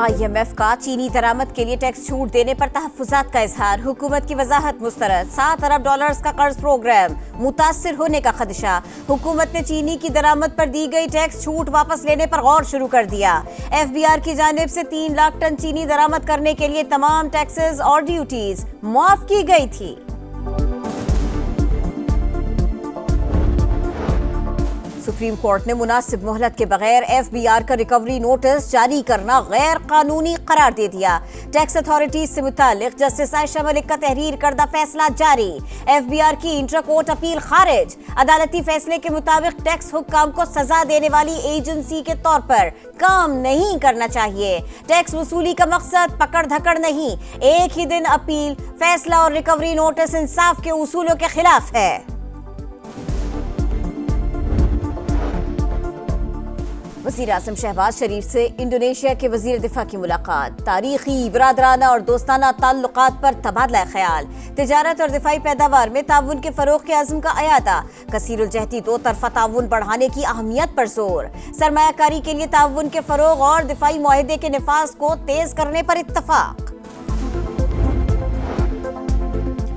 IMF का चीनी दरामद के लिए टैक्स छूट देने पर तहफ्फुज़ात का इजहार, हुकूमत की वजाहत मुस्तरद। 7 अरब डॉलर्स का कर्ज प्रोग्राम, मुतासिर होने का खदशा। हुकूमत ने चीनी की दरामद पर दी गई टैक्स छूट वापस लेने पर गौर शुरू कर दिया। FBR की जानिब से 3 लाख टन चीनी दरामद करने के लिए तमाम टैक्सेस और ड्यूटीज माफ की गई थी। सुप्रीम कोर्ट ने मुनासिब मोहलत के बगैर FBR का रिकवरी नोटिस जारी करना गैर कानूनी करार दे दिया। टैक्स अथॉरिटीज से मुतालिक जस्टिस आयशा मलिक का तहरीर करदा फैसला जारी। FBR की इंट्रा कोर्ट अपील खारिज। अदालती फैसले के मुताबिक टैक्स हुक्काम को सजा देने वाली एजेंसी के तौर पर काम नहीं करना चाहिए। टैक्स वसूली का मकसद पकड़ धकड़ नहीं, एक ही दिन अपील, फैसला और रिकवरी नोटिस इंसाफ के उसूलों के खिलाफ है। वज़ीर आज़म शहबाज शरीफ से इंडोनेशिया के वज़ीर दिफा की मुलाकात, तारीखी, बरादराना और दोस्ताना ताल्लुकात पर तबादला ख्याल, तिजारत और दिफाई पैदावार में ताउन के फ़रोग़ के अज़्म का अयादा, कसीरुल जहती दो तरफ़ा ताउन बढ़ाने की अहमियत पर जोर, सरमायाकारी के लिए ताउन के फ़रोग़ और दिफाई मुआहदे के निफाज़ को तेज़ करने पर इत्तफ़ाक़।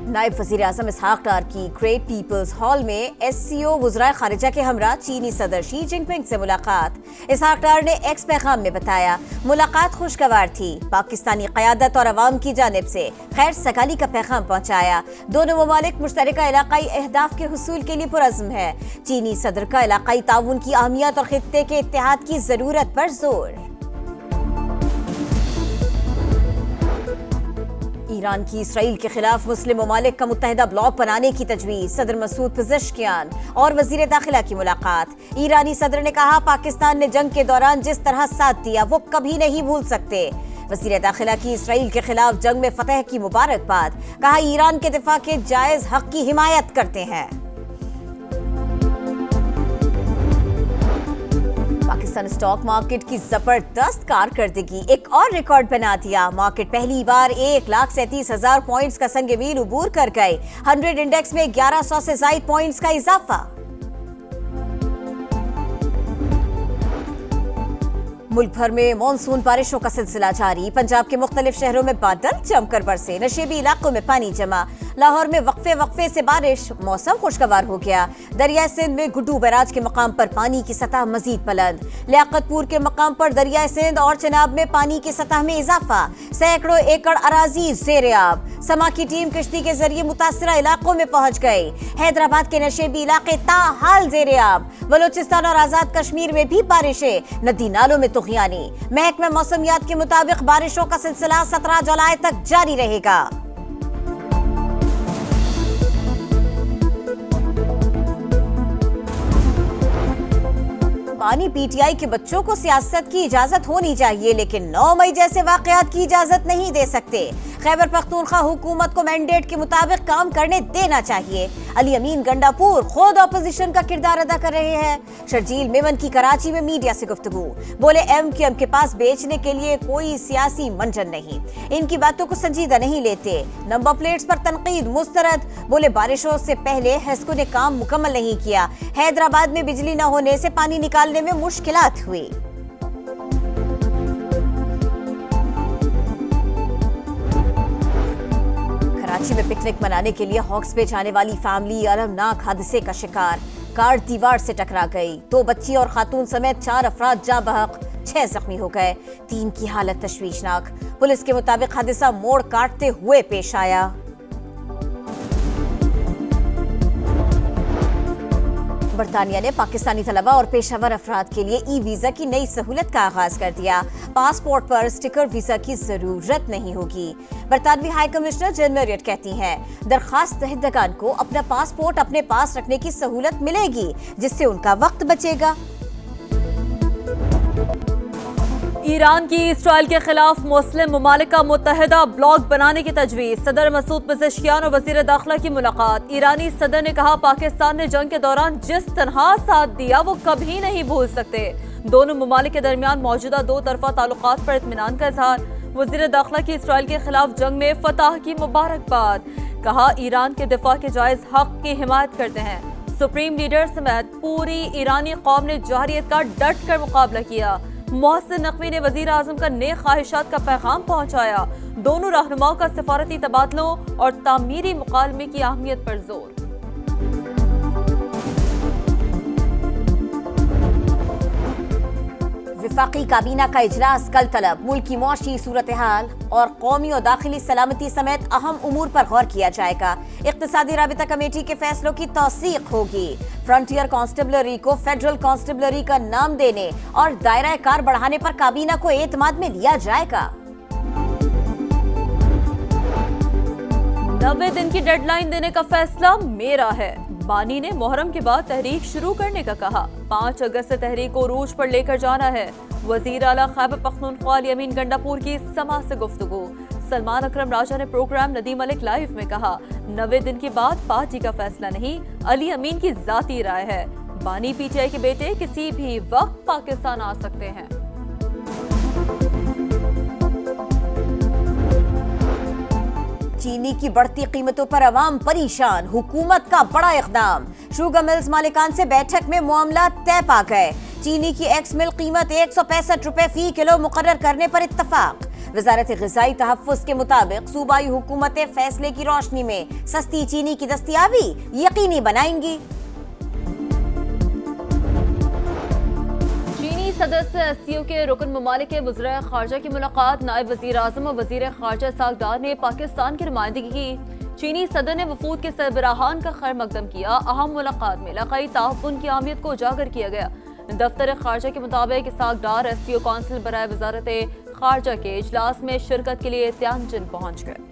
नायब वज़ीर आज़म इसहाक डार की ग्रेट पीपल्स हॉल में SCO वज़राए ख़ारिजा के हमरा चीनी सदर शी जिनपिंग से मुलाकात। इसहाक डार ने एक्स पैगाम में बताया, मुलाकात खुशगवार थी। पाकिस्तानी क़यादत और अवाम की जानिब से खैर सगाली का पैगाम पहुँचाया। दोनों ममालिक मुश्तरका इलाक़ाई अहदाफ के हुसूल के लिए पुरज़्म है। चीनी सदर का इलाक़ाई ताउन की अहमियत और खित्ते के इत्तेहाद की ज़रूरत पर जोर। ईरान की इसराइल के खिलाफ मुस्लिम ममालिक का मुत्तहिदा ब्लॉक बनाने की तजवीज़, सदर मसूद पेज़ेश्कियान और वज़ीर दाखिला की मुलाकात। ईरानी सदर ने कहा, पाकिस्तान ने जंग के दौरान जिस तरह साथ दिया वो कभी नहीं भूल सकते। वज़ीर दाखिला की इसराइल के खिलाफ जंग में फतह की मुबारकबाद, कहा ईरान के दिफा के जायज़ हक की हिमायत करते हैं। पाकिस्तान स्टॉक मार्केट की जबरदस्त कारकर्दगी एक और रिकॉर्ड बना दिया। मार्केट पहली बार 1,37,000 पॉइंट्स का संग मील उबूर कर गए। 100 इंडेक्स में 1100 से ज़ायद पॉइंट्स का इजाफा। मुल्क भर में मॉनसून बारिशों का सिलसिला जारी। पंजाब के मुख्तलिफ शहरों में बादल जमकर बरसे, नशेबी इलाकों में पानी जमा। लाहौर में वक्फे से बारिश, मौसम खुशगवार हो गया। दरिया सिंध में गुड्डू बैराज के मकाम पर पानी की सतह मजीद बुलंद। लियाकतपुर के मकाम पर दरिया सिंध और चनाब में पानी की सतह में इजाफा। सैकड़ों एकड़ अराजी ज़ेर-ए-आब। समा की टीम किश्ती के जरिए मुतासिरा इलाकों में पहुंच गई। हैदराबाद के नशेबी इलाके ताहाल ज़ेर-ए-आब। बलोचिस्तान और आजाद कश्मीर में भी बारिशें, नदी नालों में तुग़यानी। महकमा मौसमियात के मुताबिक बारिशों का सिलसिला 17 जुलाई तक जारी रहेगा। पानी PTI के बच्चों को सियासत की इजाजत होनी चाहिए, लेकिन 9 मई जैसे वाकयात की इजाजत नहीं दे सकते। खैबर पख्तूनख्वा हुकूमत को मैंडेट के मुताबिक काम करने देना चाहिए। अली अमीन गंडापुर खुद अपोजिशन का किरदार अदा कर रहे हैं। शर्जील मेमन की कराची में मीडिया से गुफ्तगू, बोले MQM के पास बेचने के लिए कोई सियासी मंजन नहीं, इनकी बातों को संजीदा नहीं लेते। नंबर प्लेट्स पर तनकीद मुस्तरद, बोले बारिशों से पहले हेस्को ने काम मुकम्मल नहीं किया। हैदराबाद में बिजली न होने से पानी निकालने में मुश्किलात हुई। कराची में पिकनिक मनाने के लिए हॉक्स पे जाने वाली फैमिली अलमनाक हादसे का शिकार। कार दीवार से टकरा गई। 2 बच्ची और खातून समेत 4 अफराद जाँ बहक, 6 जख्मी हो गए। 3 की हालत तशवीशनाक। पुलिस के मुताबिक हादसा मोड़ काटते हुए पेश आया। बरतानिया ने पाकिस्तानी तलबा और पेशावर अफराद के लिए ई-वीज़ा की नई सहूलत का आगाज कर दिया। पासपोर्ट पर स्टिकर वीज़ा की जरूरत नहीं होगी। बरतानवी हाई कमिश्नर जिल मैरियट कहती हैं, दरखास्त दहिंदगान को अपना पासपोर्ट अपने पास रखने की सहूलत मिलेगी, जिससे उनका वक्त बचेगा। ईरान की इसराइल के खिलाफ मुस्लिम ममालिक का मुत्तहिदा ब्लॉक बनाने की तजवीज़, सदर मसूद पेज़ेश्कियान और वज़ीर दाखिला की मुलाकात। ईरानी सदर ने कहा, पाकिस्तान ने जंग के दौरान जिस तरह साथ दिया वो कभी नहीं भूल सकते। दोनों ममालिक के दरमियान मौजूदा 2 तरफ़ा ताल्लुकात पर इत्मीनान का इजहार। वज़ीर दाखिला की इसराइल के खिलाफ जंग में फतह की मुबारकबाद, कहा ईरान के दिफा के जायज़ हक की हिमायत करते हैं। सुप्रीम लीडर समेत पूरी ईरानी कौम ने जौहरियत का डट कर मुकाबला किया। محسن नकवी ने वजीर आजम का नेक ख्वाहिशात का पैगाम पहुंचाया। दोनों रहनुमाओं का सफारती तबादलों और तामीरी मुकालमे की अहमियत पर जोर। वफाकी काबीना का इजलास कल तलब। मुल्क की मुआशी सूरत हाल और कौमी और दाखिली सलामती समेत अहम उमूर पर गौर किया जाएगा। इक्तिसादी राबिता कमेटी के फैसलों की तौसीक होगी। फ्रंटियर कांस्टेबलरी को फेडरल कांस्टेबलरी का नाम देने और दायरा कार बढ़ाने पर काबीना को एतमाद में लिया जाएगा। 90 दिन की डेडलाइन देने का फैसला मेरा है। बानी ने मुहर्रम के बाद तहरीक शुरू करने का कहा। 5 अगस्त से तहरीक को उरूज पर लेकर जाना है। वजीर आला खैबर पख्तूनख्वा अली अमीन गंडापुर की समा से गुफ्तगू। सलमान अकरम राजा ने प्रोग्राम नदीम मलिक लाइव में कहा, 90 दिन के बाद पार्टी का फैसला नहीं, अली अमीन की जाती राय है। बानी पीटीआई के बेटे किसी भी वक्त पाकिस्तान आ सकते हैं। चीनी की बढ़ती कीमतों पर अवाम परेशान। हुकूमत का बड़ा इक़दाम। शुगर मिल्स मालिकान से बैठक में मामला तय पा गए। चीनी की एक्स मिल कीमत 165 रुपए फी किलो मुकर्रर करने पर इत्तफाक। वजारत ग़िज़ाई तहफ़्फ़ुज़ के मुताबिक सूबाई हुकूमतें फैसले की रोशनी में सस्ती चीनी की दस्तयाबी यकीनी बनाएंगी। सदस्य एससीओ के रुकन ममालिक के वज़ीर ख़ारजा की मुलाकात। नायब वज़ीर आज़म और वज़ीर ख़ारजा सागदार ने पाकिस्तान की नुमाइंदगी की। चीनी सदर ने वफूद के सरबराहान का खैर मकदम किया। अहम मुलाकात में इलाक़ाई ताउन की अहमियत को उजागर किया गया। दफ्तर ख़ारजा के मुताबिक सागदार एससीओ कौंसिल बराए वज़ारत ख़ारजा के इजलास में शिरकत के लिए त्यांजन पहुँच गए।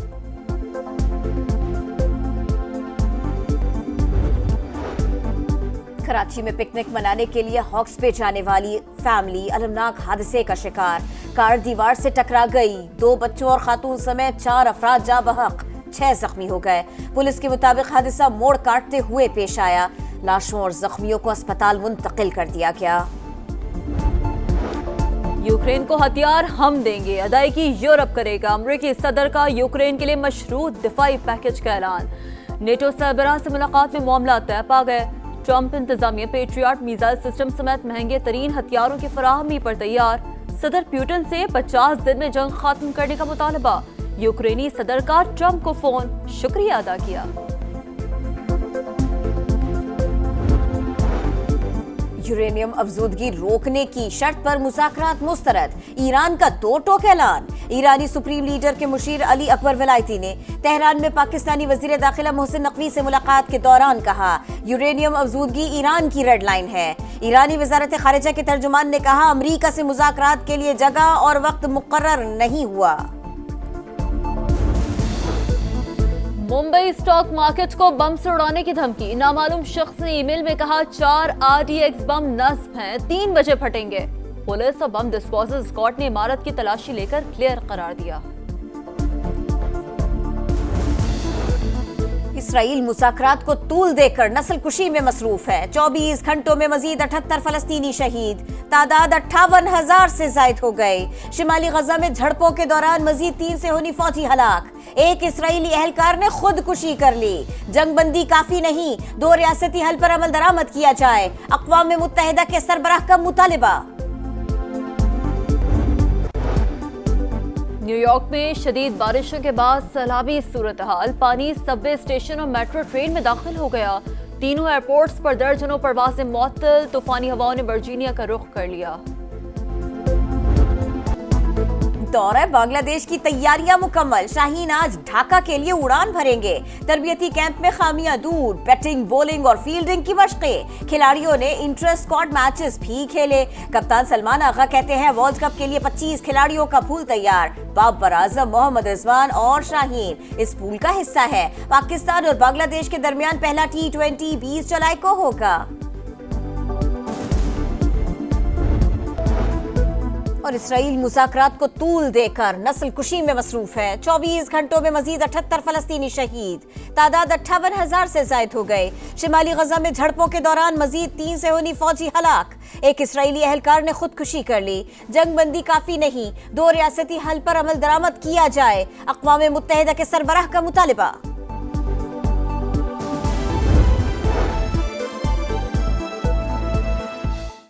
कराची में पिकनिक मनाने के लिए हॉक्स पे जाने वाली फैमिली अलमनाक हादसे का शिकार। कार दीवार से टकरा गई। 2 बच्चों और खातून समेत 4 अफराद जा बहक, 6 जख्मी हो गए। पुलिस के मुताबिक हादसा मोड़ काटते हुए पेश आया। लाशों और जख्मियों को अस्पताल मुंतकिल कर दिया गया। यूक्रेन को हथियार हम देंगे, अदायगी यूरोप करेगा। अमरीकी सदर का यूक्रेन के लिए मशरूत दिफाई पैकेज का ऐलान। नेटो सरबराह से मुलाकात में मामला तय पा गए। ट्रंप इंतजामिया पेट्रियट मिसाइल सिस्टम समेत महंगे तरीन हथियारों की फराहमी पर तैयार। सदर पुतिन से 50 दिन में जंग खत्म करने का मुतालबा। यूक्रेनी सदर का ट्रंप को फोन, शुक्रिया अदा किया। यूरेनियम अफजूदगी रोकने की शर्त पर मुज़ाकरात मुस्तरद। ईरान का 2 टोक ऐलान। ईरानी सुप्रीम लीडर के मुशीर अली अकबर वलायती ने तेहरान में पाकिस्तानी वजीर दाखिला मोहसिन नकवी से मुलाकात के दौरान कहा, यूरेनियम अफजूदगी ईरान की रेड लाइन है। ईरानी वजारत खारिजा के तर्जुमान ने कहा, अमरीका से मुज़ाकरात के लिए जगह और वक्त मुकर्रर नहीं हुआ। मुंबई स्टॉक मार्केट को बम से उड़ाने की धमकी। नामालूम शख्स ने ईमेल में कहा 4 RDX बम नस्ब हैं, 3 बजे फटेंगे। पुलिस और बम डिस्पोजल स्क्वाड ने इमारत की तलाशी लेकर क्लियर करार दिया। इसराइल मुज़ाकरात को तूल देकर नस्ल कुशी में मसरूफ है। 24 घंटों में मजीद 78 फलस्तीनी शहीद। तादाद 58,000 से जायद हो गए। शिमाली गजा में झड़पों के दौरान मजीद 3 से होनी फौजी हलाक। एक इसराइली एहलकार ने खुदकुशी कर ली। जंगबंदी काफी नहीं, 2 रियासती हल पर अमल दरामद किया जाए। अक़वाम मुत्तहिदा के सरबराह का मुतालिबा। न्यूयॉर्क में शदीद बारिशों के बाद सैलाबी सूरत हाल। पानी सबवे स्टेशन और मेट्रो ट्रेन में दाखिल हो गया। तीनों एयरपोर्ट्स पर दर्जनों परवाज़ें मुअत्तल। तूफानी हवाओं ने वर्जीनिया का रुख कर लिया। दौरा बांग्लादेश की तैयारियां मुकम्मल। शाहीन आज ढाका के लिए उड़ान भरेंगे। तरबियती कैंप में खामियां दूर। बैटिंग, बॉलिंग और फील्डिंग की मशक़ें। खिलाड़ियों ने इंटर स्क्वाड मैचेस भी खेले। कप्तान सलमान आगा कहते हैं, वर्ल्ड कप के लिए 25 खिलाड़ियों का पूल तैयार। बाबर आजम, मोहम्मद रिजवान और शाहीन इस पूल का हिस्सा है। पाकिस्तान और बांग्लादेश के दरमियान पहला T20 20 जुलाई को होगा। और इसराइल मुज़ाकरात को तूल देकर नस्ल कुशी में मसरूफ है। 24 घंटों में मजीद 78 फलस्तीनी शहीद। तादाद 58,000 से जायद हो गए। शिमाली गजा में झड़पों के दौरान मजीद 3 से होनी फौजी हलाक। एक इसराइली एहलकार ने खुदकुशी कर ली। जंगबंदी काफी नहीं, 2 रियासती हल पर अमल दरामद किया जाए। अक़वाम मुत्तहिदा के सरबराह का मुतालिबा।